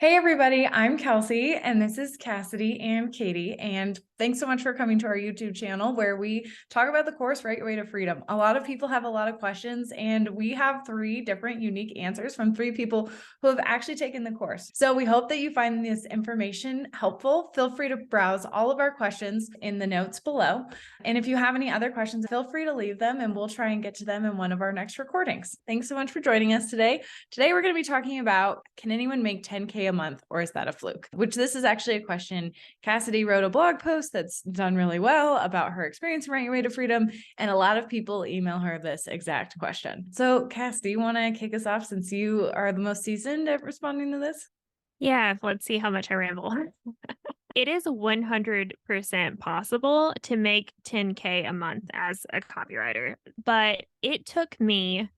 Hey everybody, I'm Kelsey and this is Cassidy and Katie. And thanks so much for coming to our YouTube channel where we talk about the course, Write Your Way to Freedom. A lot of people have a lot of questions and we have 3 different unique answers from 3 people who have actually taken the course. So we hope that you find this information helpful. Feel free to browse all of our questions in the notes below. And if you have any other questions, feel free to leave them and we'll try and get to them in one of our next recordings. Thanks so much for joining us today. Today, we're going to be talking about, can anyone make 10K a month or is that a fluke? Which this is actually a question. Cassidy wrote a blog post that's done really well about her experience in Write Your Way to Freedom. And a lot of people email her this exact question. So Cassidy, you want to kick us off since you are the most seasoned at responding to this? Yeah, let's see how much I ramble. It is 100% possible to make 10K a month as a copywriter, but it took me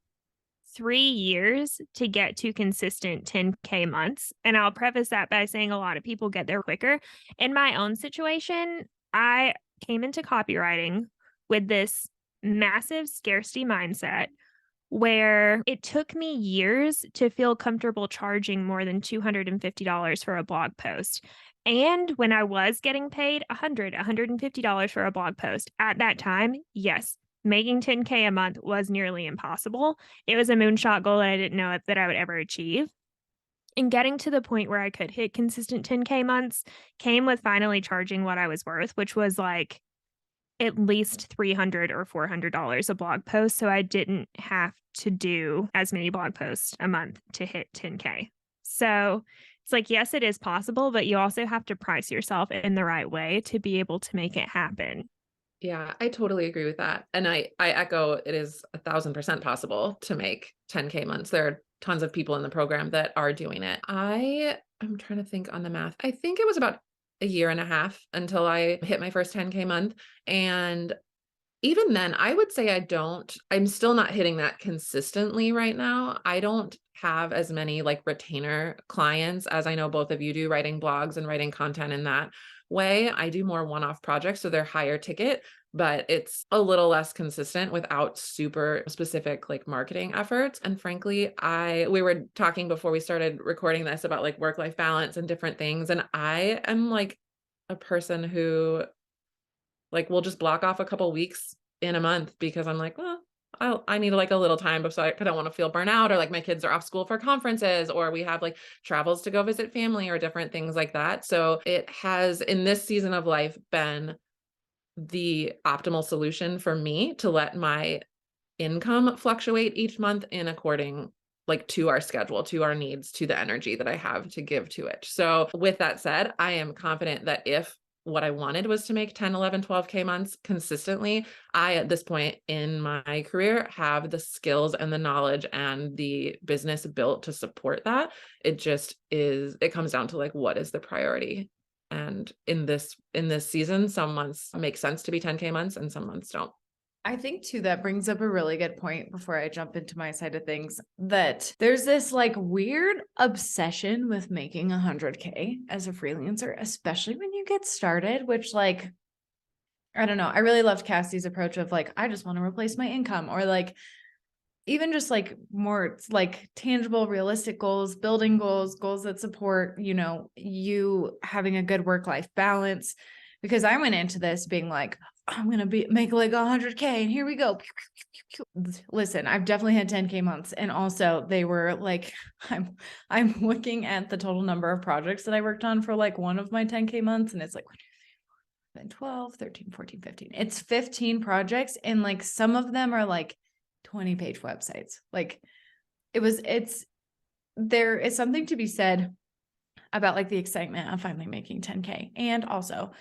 3 years to get to consistent 10K months. And I'll preface that by saying a lot of people get there quicker. In my own situation, I came into copywriting with this massive scarcity mindset where it took me years to feel comfortable charging more than $250 for a blog post. And when I was getting paid $150 for a blog post at that time, yes, making 10K a month was nearly impossible. It was a moonshot goal that I didn't know that I would ever achieve. And getting to the point where I could hit consistent 10K months came with finally charging what I was worth, which was like at least $300 or $400 a blog post, so I didn't have to do as many blog posts a month to hit 10K. So it's like, yes, it is possible, but you also have to price yourself in the right way to be able to make it happen. Yeah, I totally agree with that. And I echo it is 1,000% possible to make 10K months. There are tons of people in the program that are doing it. I'm trying to think on the math. I think it was about a year and a half until I hit my first 10K month. And even then, I would say I'm still not hitting that consistently right now. I don't have as many like retainer clients as I know both of you do, writing blogs and writing content in that way. I do more one-off projects, so they're higher ticket, but it's a little less consistent without super specific like marketing efforts. And frankly, we were talking before we started recording this about like work-life balance and different things. And I am like a person who like we'll just block off a couple weeks in a month because I'm like, well, I need like a little time because I don't want to feel burnout, or like my kids are off school for conferences, or we have like travels to go visit family or different things like that. So it has in this season of life been the optimal solution for me to let my income fluctuate each month in according like to our schedule, to our needs, to the energy that I have to give to it. So with that said, I am confident that if what I wanted was to make 10, 11, 12K months consistently, I, at this point in my career, have the skills and the knowledge and the business built to support that. It comes down to like, what is the priority? And in this season, some months make sense to be 10K months and some months don't. I think too, that brings up a really good point before I jump into my side of things, that there's this like weird obsession with making 100K as a freelancer, especially when you get started, which like, I don't know. I really loved Cassie's approach of like, I just want to replace my income, or like, even just like more like tangible, realistic goals, building goals that support, you having a good work-life balance. Because I went into this being like, I'm going to make like 100K and here we go. Listen, I've definitely had 10K months. And also they were like, I'm looking at the total number of projects that I worked on for like one of my 10K months. And it's like 12, 13, 14, 15. It's 15 projects. And like some of them are like 20-page websites. Like there is something to be said about like the excitement of finally making 10K. And also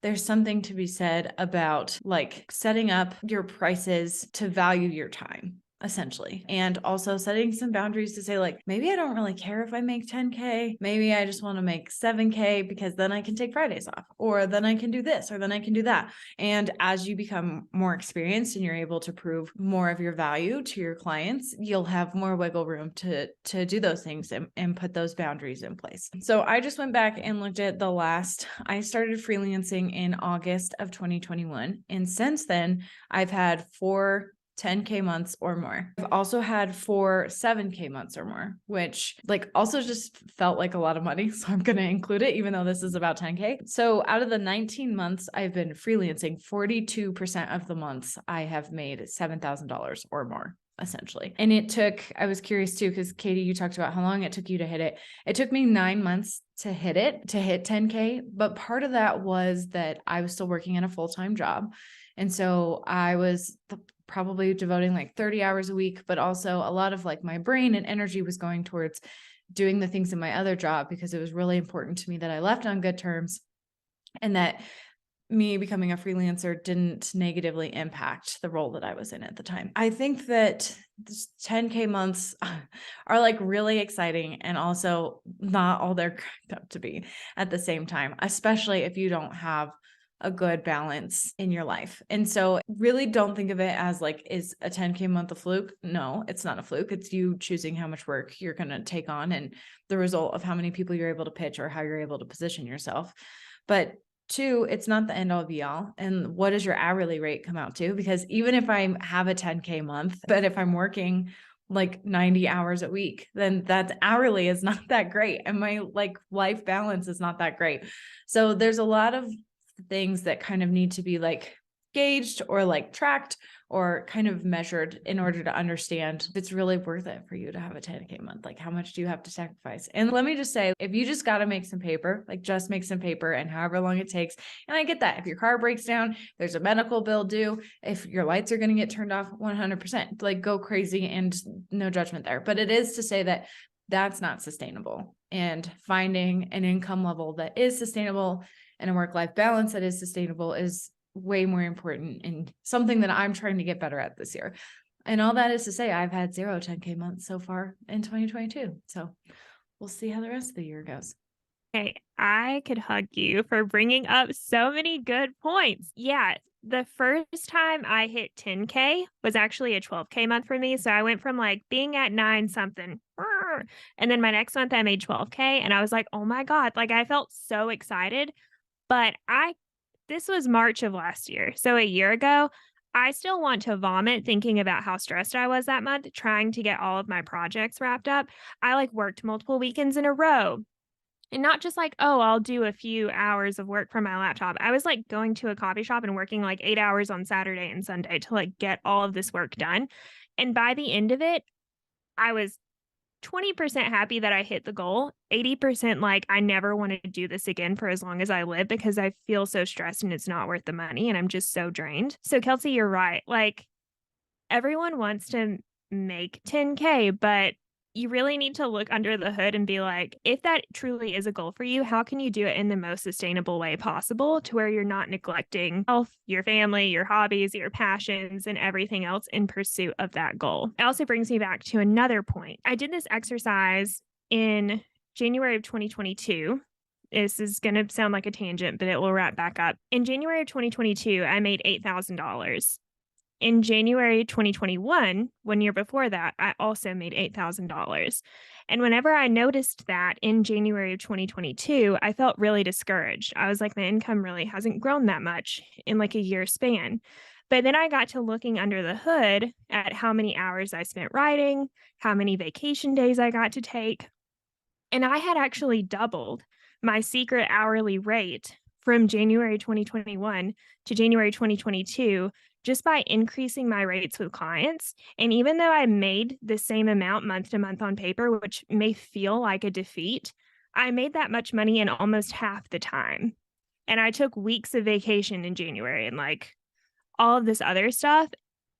there's something to be said about like setting up your prices to value your time, essentially. And also setting some boundaries to say like, maybe I don't really care if I make 10K. Maybe I just want to make 7K because then I can take Fridays off, or then I can do this, or then I can do that. And as you become more experienced and you're able to prove more of your value to your clients, you'll have more wiggle room to do those things and put those boundaries in place. So I just went back and looked at I started freelancing in August of 2021. And since then I've had 4 10K months or more. I've also had 4 7K months or more, which like also just felt like a lot of money. So I'm going to include it, even though this is about 10K. So out of the 19 months I've been freelancing, 42% of the months I have made $7,000 or more, essentially. And it took, I was curious too, because Katie, you talked about how long it took you to hit it. It took me 9 months to hit 10K. But part of that was that I was still working in a full-time job. And so I was probably devoting like 30 hours a week, but also a lot of like my brain and energy was going towards doing the things in my other job, because it was really important to me that I left on good terms and that me becoming a freelancer didn't negatively impact the role that I was in at the time. I think that 10K months are like really exciting and also not all they're cracked up to be at the same time, especially if you don't have a good balance in your life. And so really don't think of it as like, is a 10K month a fluke? No, it's not a fluke. It's you choosing how much work you're going to take on and the result of how many people you're able to pitch or how you're able to position yourself. But 2, it's not the end all be all. And what does your hourly rate come out to? Because even if I have a 10K month, but if I'm working like 90 hours a week, then that hourly is not that great. And my like life balance is not that great. So there's a lot of things that kind of need to be like gauged or like tracked or kind of measured in order to understand if it's really worth it for you to have a 10K month. Like how much do you have to sacrifice? And let me just say, if you just got to make some paper, like just make some paper and however long it takes. And I get that if your car breaks down, there's a medical bill due, if your lights are going to get turned off, 100%, like go crazy and no judgment there. But it is to say that that's not sustainable, and finding an income level that is sustainable and a work-life balance that is sustainable is way more important and something that I'm trying to get better at this year. And all that is to say, I've had 0 10K months so far in 2022. So we'll see how the rest of the year goes. Okay, I could hug you for bringing up so many good points. Yeah, the first time I hit 10K was actually a 12K month for me. So I went from like being at 9 something, and then my next month I made 12K and I was like, oh my God, like I felt so excited. But this was March of last year. So a year ago, I still want to vomit thinking about how stressed I was that month, trying to get all of my projects wrapped up. I like worked multiple weekends in a row. And not just like, oh, I'll do a few hours of work from my laptop. I was like going to a coffee shop and working like 8 hours on Saturday and Sunday to like get all of this work done. And by the end of it, I was 20% happy that I hit the goal, 80% like I never want to do this again for as long as I live because I feel so stressed and it's not worth the money and I'm just so drained. So Kelsey, you're right. Like everyone wants to make 10K, but you really need to look under the hood and be like, if that truly is a goal for you, how can you do it in the most sustainable way possible to where you're not neglecting health, your family, your hobbies, your passions, and everything else in pursuit of that goal? It also brings me back to another point. I did this exercise in January of 2022. This is going to sound like a tangent, but it will wrap back up. In January of 2022, I made $8,000. In January 2021, 1 year before that, I also made $8,000. And whenever I noticed that in January of 2022, I felt really discouraged. I was like, my income really hasn't grown that much in like a year span. But then I got to looking under the hood at how many hours I spent writing, how many vacation days I got to take. And I had actually doubled my secret hourly rate from January 2021 to January 2022 just by increasing my rates with clients. And even though I made the same amount month to month on paper, which may feel like a defeat, I made that much money in almost half the time. And I took weeks of vacation in January and like all of this other stuff.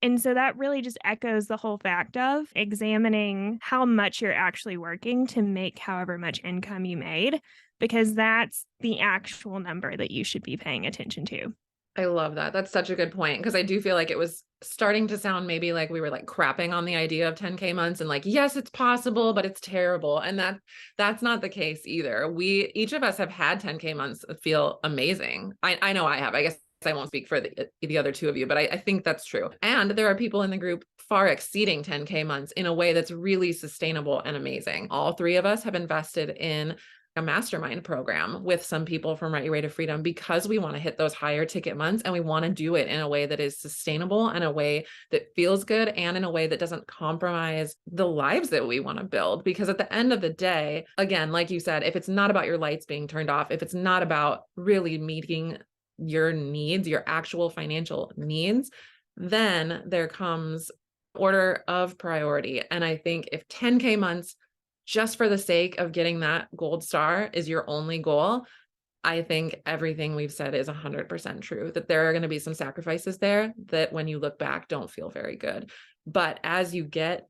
And so that really just echoes the whole fact of examining how much you're actually working to make however much income you made, because that's the actual number that you should be paying attention to. I love that. That's such a good point, because I do feel like it was starting to sound maybe like we were like crapping on the idea of 10K months and like, yes, it's possible, but it's terrible. And that's not the case either. Each of us have had 10K months that feel amazing. I know I have. I guess I won't speak for the other two of you, but I think that's true. And there are people in the group far exceeding 10K months in a way that's really sustainable and amazing. All 3 of us have invested in a mastermind program with some people from Write Your Way to Freedom, because we want to hit those higher ticket months, and we want to do it in a way that is sustainable, and a way that feels good, and in a way that doesn't compromise the lives that we want to build. Because at the end of the day, again, like you said, if it's not about your lights being turned off, if it's not about really meeting your needs, your actual financial needs, then there comes order of priority. And I think if 10K months, just for the sake of getting that gold star, is your only goal, I think everything we've said is 100% true, that there are going to be some sacrifices there that when you look back don't feel very good. But as you get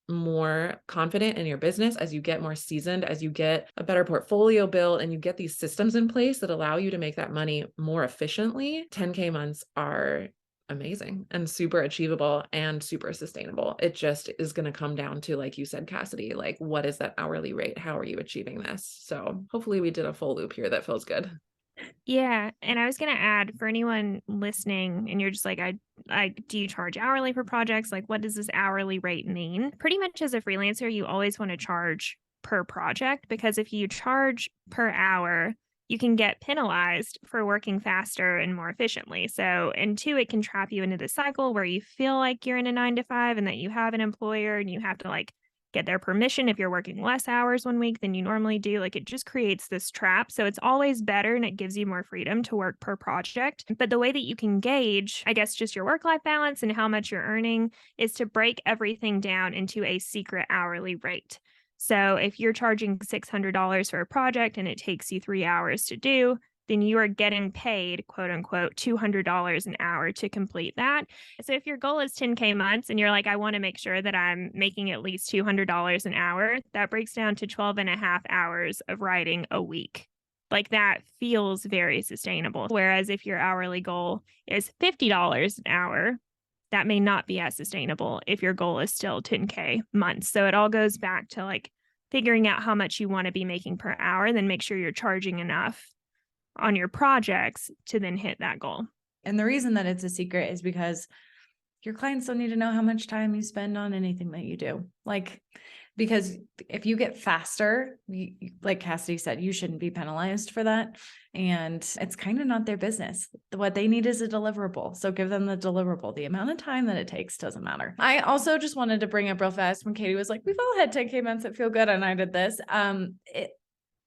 more confident in your business, as you get more seasoned, as you get a better portfolio built, and you get these systems in place that allow you to make that money more efficiently, 10K months are amazing and super achievable and super sustainable. It just is going to come down to, like you said, Cassidy, like, what is that hourly rate? How are you achieving this? So hopefully we did a full loop here that feels good. Yeah. And I was going to add, for anyone listening and you're just like, do you charge hourly for projects? Like, what does this hourly rate mean? Pretty much as a freelancer, you always want to charge per project, because if you charge per hour, you can get penalized for working faster and more efficiently. So, and two, it can trap you into the cycle where you feel like you're in a 9 to 5 and that you have an employer and you have to like get their permission if you're working less hours one week than you normally do. Like, it just creates this trap. So it's always better, and it gives you more freedom to work per project. But the way that you can gauge, I guess, just your work-life balance and how much you're earning is to break everything down into a secret hourly rate. So if you're charging $600 for a project and it takes you 3 hours to do, then you are getting paid, quote unquote, $200 an hour to complete that. So if your goal is 10K months and you're like, I want to make sure that I'm making at least $200 an hour, that breaks down to 12 and a half hours of writing a week. Like, that feels very sustainable. Whereas if your hourly goal is $50 an hour, that may not be as sustainable if your goal is still 10K months. So it all goes back to like figuring out how much you want to be making per hour, and then make sure you're charging enough on your projects to then hit that goal. And the reason that it's a secret is because your clients don't need to know how much time you spend on anything that you do. Like, because if you get faster, like Cassidy said, you shouldn't be penalized for that. And it's kind of not their business. What they need is a deliverable. So give them the deliverable. The amount of time that it takes doesn't matter. I also just wanted to bring up real fast when Katie was like, we've all had 10K months that feel good, and I did this.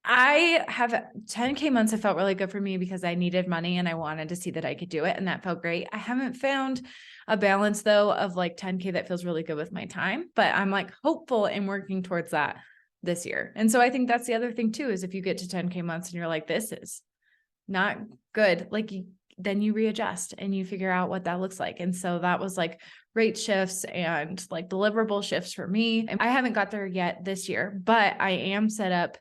I have 10K months that felt really good for me because I needed money and I wanted to see that I could do it. And that felt great. I haven't found a balance though of like 10K that feels really good with my time, but I'm like hopeful and working towards that this year. And so I think that's the other thing too, is if you get to 10K months and you're like, this is not good, like then you readjust and you figure out what that looks like. And so that was like rate shifts and like deliverable shifts for me. And I haven't got there yet this year, but I am set up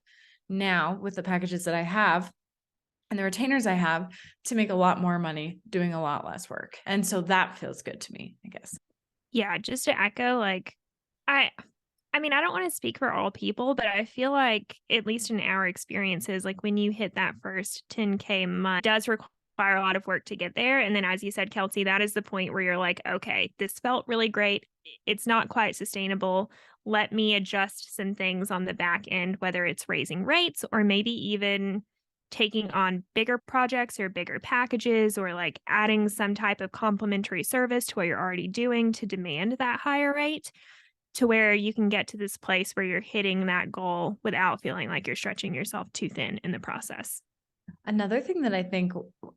now with the packages that I have and the retainers I have to make a lot more money doing a lot less work. And so that feels good to me, I guess. Yeah, just to echo, like, I mean, I don't want to speak for all people, but I feel like, at least in our experiences, like when you hit that first 10K month, it does require a lot of work to get there. And then, as you said, Kelsey, that is the point where you're like, okay, this felt really great. It's not quite sustainable. Let me adjust some things on the back end, whether it's raising rates or maybe even taking on bigger projects or bigger packages, or like adding some type of complementary service to what you're already doing to demand that higher rate, to where you can get to this place where you're hitting that goal without feeling like you're stretching yourself too thin in the process. Another thing that I think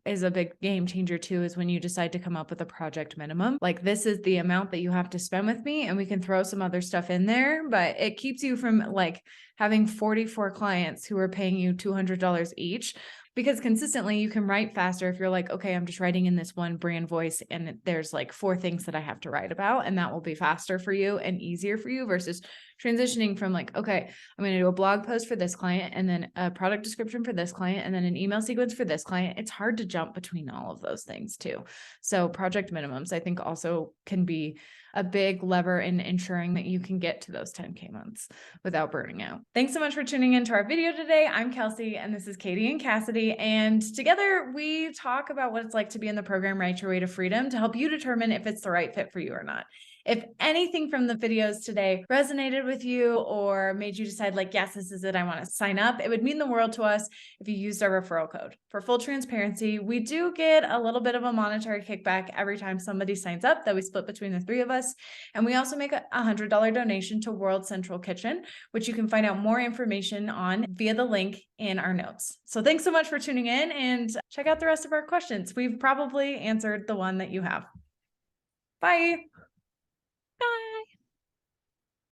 is a big game changer too is when you decide to come up with a project minimum. Like, this is the amount that you have to spend with me, and we can throw some other stuff in there, but it keeps you from like having 44 clients who are paying you $200 each. Because consistently you can write faster if you're like, okay, I'm just writing in this one brand voice and there's like 4 things that I have to write about, and that will be faster for you and easier for you versus transitioning from like, okay, I'm going to do a blog post for this client and then a product description for this client and then an email sequence for this client. It's hard to jump between all of those things too. So project minimums, I think, also can be a big lever in ensuring that you can get to those 10K months without burning out. Thanks so much for tuning into our video today. I'm Kelsey and this is Katie and Cassidy. And together we talk about what it's like to be in the program Write Your Way to Freedom to help you determine if it's the right fit for you or not. If anything from the videos today resonated with you or made you decide like, yes, this is it, I want to sign up, it would mean the world to us if you used our referral code. For full transparency, we do get a little bit of a monetary kickback every time somebody signs up that we split between the three of us. And we also make a $100 donation to World Central Kitchen, which you can find out more information on via the link in our notes. So thanks so much for tuning in and check out the rest of our questions. We've probably answered the one that you have. Bye.